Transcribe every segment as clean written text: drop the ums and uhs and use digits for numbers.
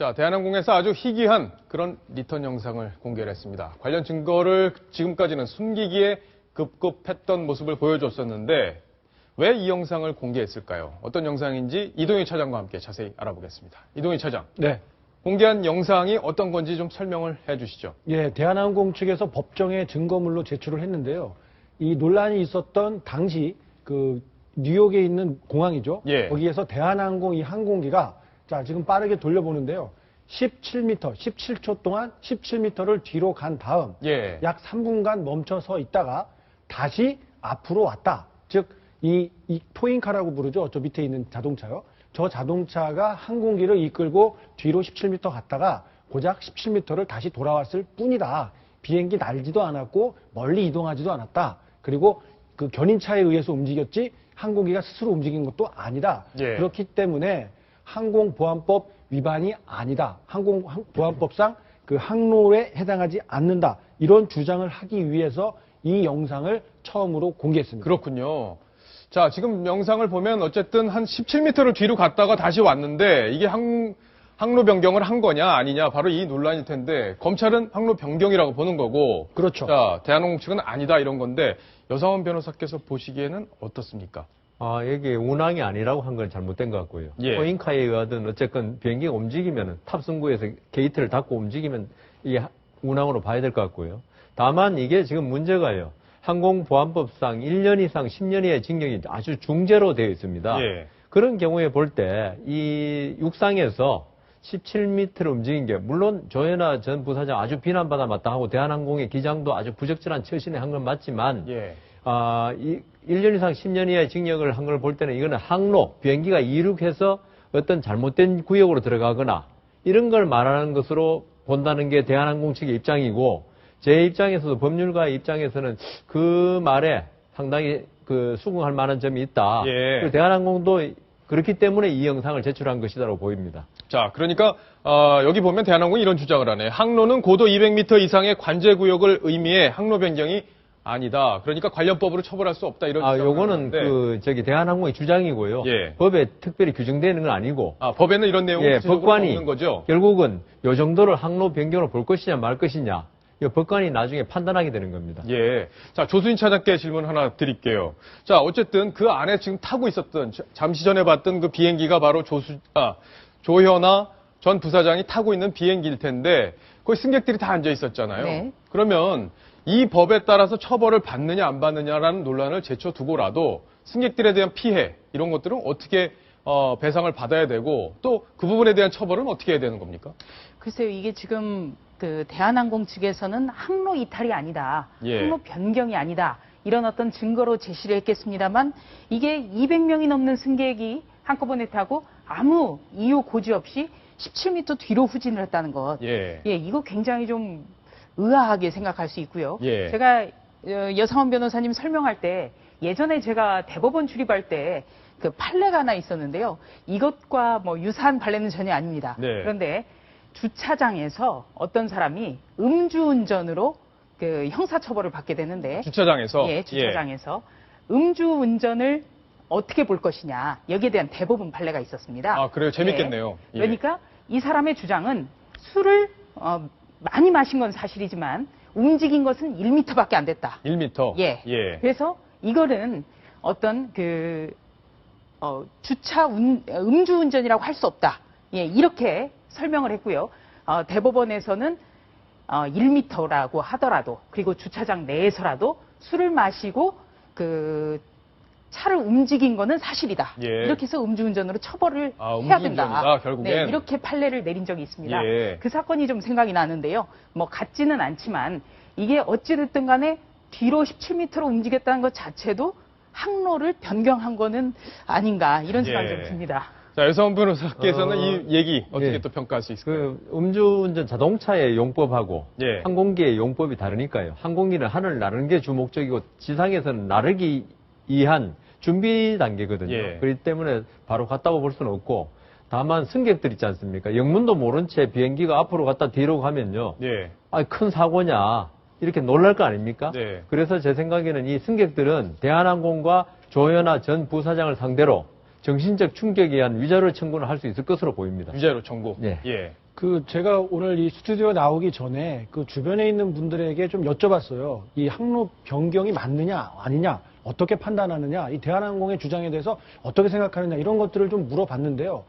자, 대한항공에서 아주 희귀한 그런 리턴 영상을 공개를 했습니다. 관련 증거를 지금까지는 숨기기에 급급했던 모습을 보여줬었는데 왜 이 영상을 공개했을까요? 어떤 영상인지 이동희 차장과 함께 자세히 알아보겠습니다. 이동희 차장. 네. 공개한 영상이 어떤 건지 좀 설명을 해 주시죠. 예, 대한항공 측에서 법정에 증거물로 제출을 했는데요. 이 논란이 있었던 당시 그 뉴욕에 있는 공항이죠. 예. 거기에서 대한항공 이 항공기가 자, 지금 빠르게 돌려보는데요. 17m, 17초 동안 17m를 뒤로 간 다음 예. 약 3분간 멈춰 서 있다가 다시 앞으로 왔다. 즉, 이 토잉카라고 부르죠. 저 밑에 있는 자동차요. 저 자동차가 항공기를 이끌고 뒤로 17m 갔다가 고작 17m를 다시 돌아왔을 뿐이다. 비행기 날지도 않았고 멀리 이동하지도 않았다. 그리고 그 견인차에 의해서 움직였지 항공기가 스스로 움직인 것도 아니다. 예. 그렇기 때문에 항공보안법 위반이 아니다. 항공보안법상 그 항로에 해당하지 않는다. 이런 주장을 하기 위해서 이 영상을 처음으로 공개했습니다. 그렇군요. 자, 지금 영상을 보면 어쨌든 한 17m를 뒤로 갔다가 다시 왔는데 이게 항로 변경을 한 거냐 아니냐 바로 이 논란일 텐데 검찰은 항로 변경이라고 보는 거고 그렇죠. 자, 대한항공 측은 아니다 이런 건데 여상원 변호사께서 보시기에는 어떻습니까? 여기 운항이 아니라고 한 건 잘못된 것 같고요. 예. 토잉카에 의하든 어쨌건 비행기가 움직이면 탑승구에서 게이트를 닫고 움직이면 이게 운항으로 봐야 될 것 같고요. 다만 이게 지금 문제가요. 항공보안법상 1년 이상 10년 이하의 징역이 아주 중죄로 되어 있습니다. 예. 그런 경우에 볼 때 이 육상에서 17m를 움직인 게 물론 조현아 전 부사장 아주 비난받아 마땅하고 대한항공의 기장도 아주 부적절한 처신을 한 건 맞지만 예. 1년 이상 10년 이하의 징역을 한 걸 볼 때는 이거는 항로, 비행기가 이륙해서 어떤 잘못된 구역으로 들어가거나 이런 걸 말하는 것으로 본다는 게 대한항공 측의 입장이고 제 입장에서도 법률가의 입장에서는 그 말에 상당히 그 수긍할 만한 점이 있다. 예. 그리고 대한항공도 그렇기 때문에 이 영상을 제출한 것이라고 보입니다. 자, 그러니까 여기 보면 대한항공이 이런 주장을 하네. 항로는 고도 200m 이상의 관제구역을 의미해 항로 변경이 아니다. 그러니까 관련법으로 처벌할 수 없다 이런 주장을 요거는 하는데. 대한항공의 주장이고요. 예. 법에 특별히 규정되는 건 아니고. 법에는 이런 내용이 법관이 없는 거죠. 결국은 요 정도를 항로 변경으로 볼 것이냐 말 것이냐. 이 법관이 나중에 판단하게 되는 겁니다. 예. 자, 조수인 차장께 질문 하나 드릴게요. 자, 어쨌든 그 안에 지금 타고 있었던, 잠시 전에 봤던 그 비행기가 바로 조현아 전 부사장이 타고 있는 비행기일 텐데, 거기 승객들이 다 앉아 있었잖아요. 네. 그러면 이 법에 따라서 처벌을 받느냐 안 받느냐라는 논란을 제쳐두고라도 승객들에 대한 피해, 이런 것들은 어떻게 배상을 받아야 되고, 또 그 부분에 대한 처벌은 어떻게 해야 되는 겁니까? 글쎄요, 이게 지금 그 대한항공 측에서는 항로 이탈이 아니다. 예. 항로 변경이 아니다. 이런 어떤 증거로 제시를 했겠습니다만 이게 200명이 넘는 승객이 한꺼번에 타고 아무 이유 고지 없이 17m 뒤로 후진을 했다는 것. 예. 이거 굉장히 좀 의아하게 생각할 수 있고요. 예. 제가 여상원 변호사님 설명할 때 예전에 제가 대법원 출입할 때 그 판례가 하나 있었는데요. 이것과 뭐 유사한 판례는 전혀 아닙니다. 네. 그런데 주차장에서 어떤 사람이 음주운전으로 그 형사처벌을 받게 되는데 주차장에서? 예, 주차장에서 음주운전을 어떻게 볼 것이냐 여기에 대한 대법원 판례가 있었습니다. 그래요? 재밌겠네요. 예. 그러니까 이 사람의 주장은 술을 많이 마신 건 사실이지만 움직인 것은 1m밖에 안 됐다. 1m? 예. 예. 그래서 이거는 어떤 음주운전이라고 할 수 없다. 예, 이렇게 설명을 했고요. 대법원에서는 1m라고 하더라도 그리고 주차장 내에서라도 술을 마시고 그 차를 움직인 거는 사실이다. 예. 이렇게 해서 음주운전으로 처벌을 해야 된다. 음주운전이다, 결국엔. 네, 이렇게 판례를 내린 적이 있습니다. 예. 그 사건이 좀 생각이 나는데요. 뭐 같지는 않지만 이게 어찌됐든 간에 뒤로 17m로 움직였다는 것 자체도 항로를 변경한 거는 아닌가 이런 생각이 좀 듭니다. 자, 여상원 변호사께서는 이 얘기 어떻게 예. 또 평가할 수 있을까요? 음주운전 자동차의 용법하고 예. 항공기의 용법이 다르니까요. 항공기는 하늘을 나르는 게 주목적이고 지상에서는 나르기 위한 준비 단계거든요. 예. 그렇기 때문에 바로 갔다고 볼 수는 없고 다만 승객들 있지 않습니까? 영문도 모른 채 비행기가 앞으로 갔다 뒤로 가면요. 예. 큰 사고냐 이렇게 놀랄 거 아닙니까? 네. 그래서 제 생각에는 이 승객들은 대한항공과 조현아 전 부사장을 상대로 정신적 충격에 의한 위자료 청구를 할 수 있을 것으로 보입니다. 위자료 청구. 예. 예. 제가 오늘 이 스튜디오 나오기 전에 그 주변에 있는 분들에게 좀 여쭤봤어요. 이 항로 변경이 맞느냐, 아니냐, 어떻게 판단하느냐, 이 대한항공의 주장에 대해서 어떻게 생각하느냐, 이런 것들을 좀 물어봤는데요.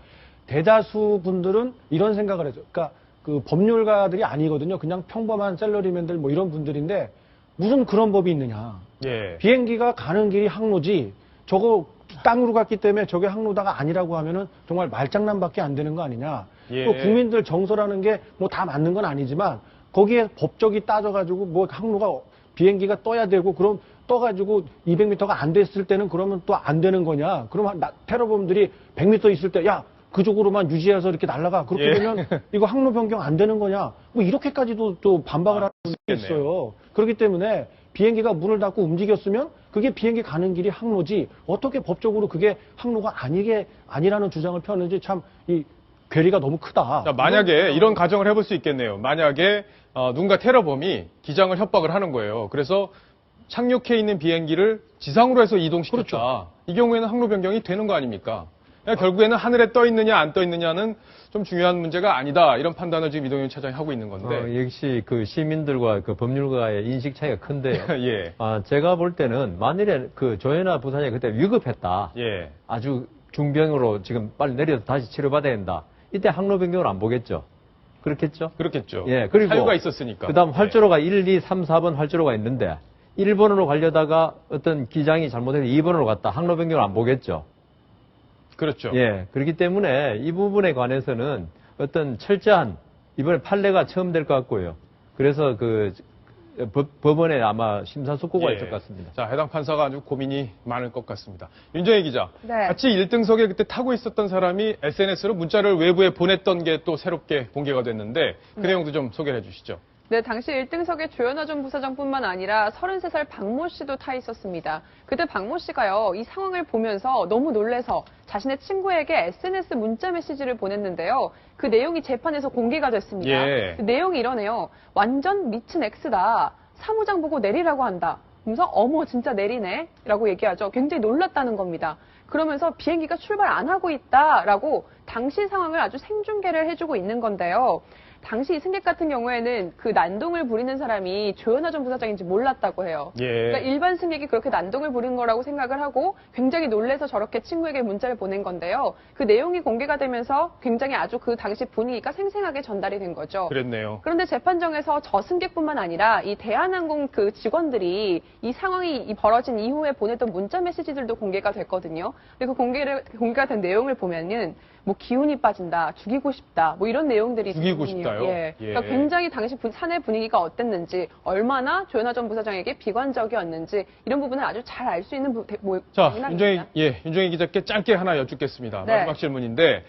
대다수 분들은 이런 생각을 해요. 그러니까 그 법률가들이 아니거든요. 그냥 평범한 샐러리맨들 뭐 이런 분들인데 무슨 그런 법이 있느냐. 예. 비행기가 가는 길이 항로지 저거 땅으로 갔기 때문에 저게 항로다가 아니라고 하면은 정말 말장난밖에 안 되는 거 아니냐. 예. 또 국민들 정서라는 게 뭐 다 맞는 건 아니지만 거기에 법적이 따져가지고 뭐 항로가 비행기가 떠야 되고 그럼 떠가지고 200m가 안 됐을 때는 그러면 또 안 되는 거냐. 그러면 테러범들이 100m 있을 때 야, 그쪽으로만 유지해서 이렇게 날아가. 그렇게 예. 되면 이거 항로 변경 안 되는 거냐. 뭐 이렇게까지도 또 반박을 하는 게 있어요. 그렇기 때문에 비행기가 문을 닫고 움직였으면 그게 비행기 가는 길이 항로지 어떻게 법적으로 그게 항로가 아니라는 주장을 펴는지 참 이 괴리가 너무 크다. 자, 만약에 이런 가정을 해볼 수 있겠네요. 만약에 누군가 테러범이 기장을 협박을 하는 거예요. 그래서 착륙해 있는 비행기를 지상으로 해서 이동시켰다. 그렇죠. 이 경우에는 항로 변경이 되는 거 아닙니까? 그러니까 결국에는 하늘에 떠 있느냐 안 떠 있느냐는 좀 중요한 문제가 아니다. 이런 판단을 지금 이동현 차장이 하고 있는 건데. 역시 그 시민들과 그 법률가의 인식 차이가 큰데요. 예. 제가 볼 때는 만일에 그 조현아 부사장이 그때 위급했다. 예. 아주 중병으로 지금 빨리 내려서 다시 치료받아야 된다. 이때 항로 변경을 안 보겠죠. 그렇겠죠? 그렇겠죠. 예, 그리고 사유가 있었으니까. 그다음 활주로가 1, 2, 3, 4번 활주로가 있는데 1번으로 가려다가 어떤 기장이 잘못해서 2번으로 갔다. 항로 변경을 안 보겠죠. 그렇죠. 예, 그렇기 때문에 이 부분에 관해서는 어떤 철저한 이번에 판례가 처음 될 것 같고요. 그래서 그 법원에 아마 심사숙고가 예. 있을 것 같습니다. 자, 해당 판사가 아주 고민이 많을 것 같습니다. 윤정희 기자. 네. 같이 1등석에 그때 타고 있었던 사람이 SNS로 문자를 외부에 보냈던 게 또 새롭게 공개가 됐는데 그 내용도 좀 소개해 주시죠. 네, 당시 1등석에 조현아 전 부사장뿐만 아니라 33살 박모 씨도 타 있었습니다. 그때 박모 씨가요, 이 상황을 보면서 너무 놀래서 자신의 친구에게 SNS 문자 메시지를 보냈는데요. 그 내용이 재판에서 공개가 됐습니다. 예. 그 내용이 이러네요. 완전 미친 X다. 사무장 보고 내리라고 한다. 그러면서 어머 진짜 내리네 라고 얘기하죠. 굉장히 놀랐다는 겁니다. 그러면서 비행기가 출발 안 하고 있다라고 당시 상황을 아주 생중계를 해주고 있는 건데요. 당시 이 승객 같은 경우에는 그 난동을 부리는 사람이 조현아 전 부사장인지 몰랐다고 해요. 예. 그러니까 일반 승객이 그렇게 난동을 부린 거라고 생각을 하고 굉장히 놀래서 저렇게 친구에게 문자를 보낸 건데요. 그 내용이 공개가 되면서 굉장히 아주 그 당시 분위기가 생생하게 전달이 된 거죠. 그랬네요. 그런데 재판정에서 저 승객뿐만 아니라 이 대한항공 그 직원들이 이 상황이 벌어진 이후에 보냈던 문자 메시지들도 공개가 됐거든요. 그리고 공개가 된 내용을 보면은 뭐 기운이 빠진다, 죽이고 싶다, 뭐 이런 내용들이 죽이고 있거든요. 싶다요? 예. 예. 그러니까 굉장히 당시 사내 분위기가 어땠는지, 얼마나 조현아 전 부사장에게 비관적이었는지 이런 부분을 아주 잘 알 수 있는 자, 부분입니다. 윤정희 기자께 짧게 하나 여쭙겠습니다. 네. 마지막 질문인데,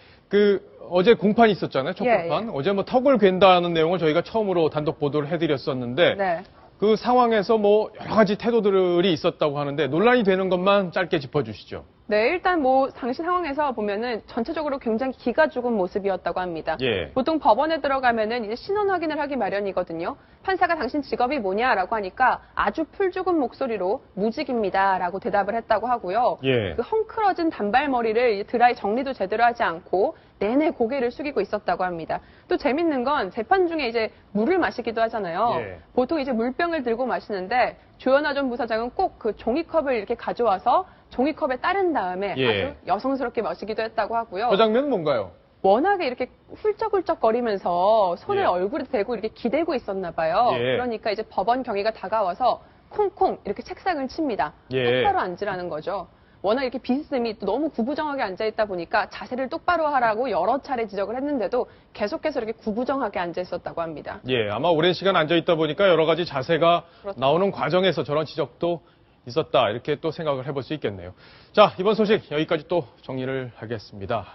어제 공판이 있었잖아요. 첫 예, 공판. 어제 뭐 턱을 괜다는 내용을 저희가 처음으로 단독 보도를 해드렸었는데, 네. 그 상황에서 뭐 여러 가지 태도들이 있었다고 하는데 논란이 되는 것만 짧게 짚어주시죠. 네, 일단 뭐 당시 상황에서 보면은 전체적으로 굉장히 기가 죽은 모습이었다고 합니다. 예. 보통 법원에 들어가면은 이제 신원 확인을 하기 마련이거든요. 판사가 당신 직업이 뭐냐라고 하니까 아주 풀 죽은 목소리로 무직입니다라고 대답을 했다고 하고요. 예. 그 헝클어진 단발머리를 이제 드라이 정리도 제대로 하지 않고 내내 고개를 숙이고 있었다고 합니다. 또 재밌는 건 재판 중에 이제 물을 마시기도 하잖아요. 예. 보통 이제 물병을 들고 마시는데 조현아 전 부사장은 꼭 그 종이컵을 이렇게 가져와서 종이컵에 따른 다음에 예. 아주 여성스럽게 마시기도 했다고 하고요. 그 장면 뭔가요? 워낙에 이렇게 훌쩍훌쩍거리면서 손을 예. 얼굴에 대고 이렇게 기대고 있었나 봐요. 예. 그러니까 이제 법원 경위가 다가와서 콩콩 이렇게 책상을 칩니다. 예. 똑바로 앉으라는 거죠. 워낙 이렇게 비스듬히 또 너무 구부정하게 앉아있다 보니까 자세를 똑바로 하라고 여러 차례 지적을 했는데도 계속해서 이렇게 구부정하게 앉아 있었다고 합니다. 예, 아마 오랜 시간 앉아있다 보니까 여러 가지 자세가 그렇죠. 나오는 과정에서 저런 지적도 있었다. 이렇게 또 생각을 해볼 수 있겠네요. 자, 이번 소식 여기까지 또 정리를 하겠습니다.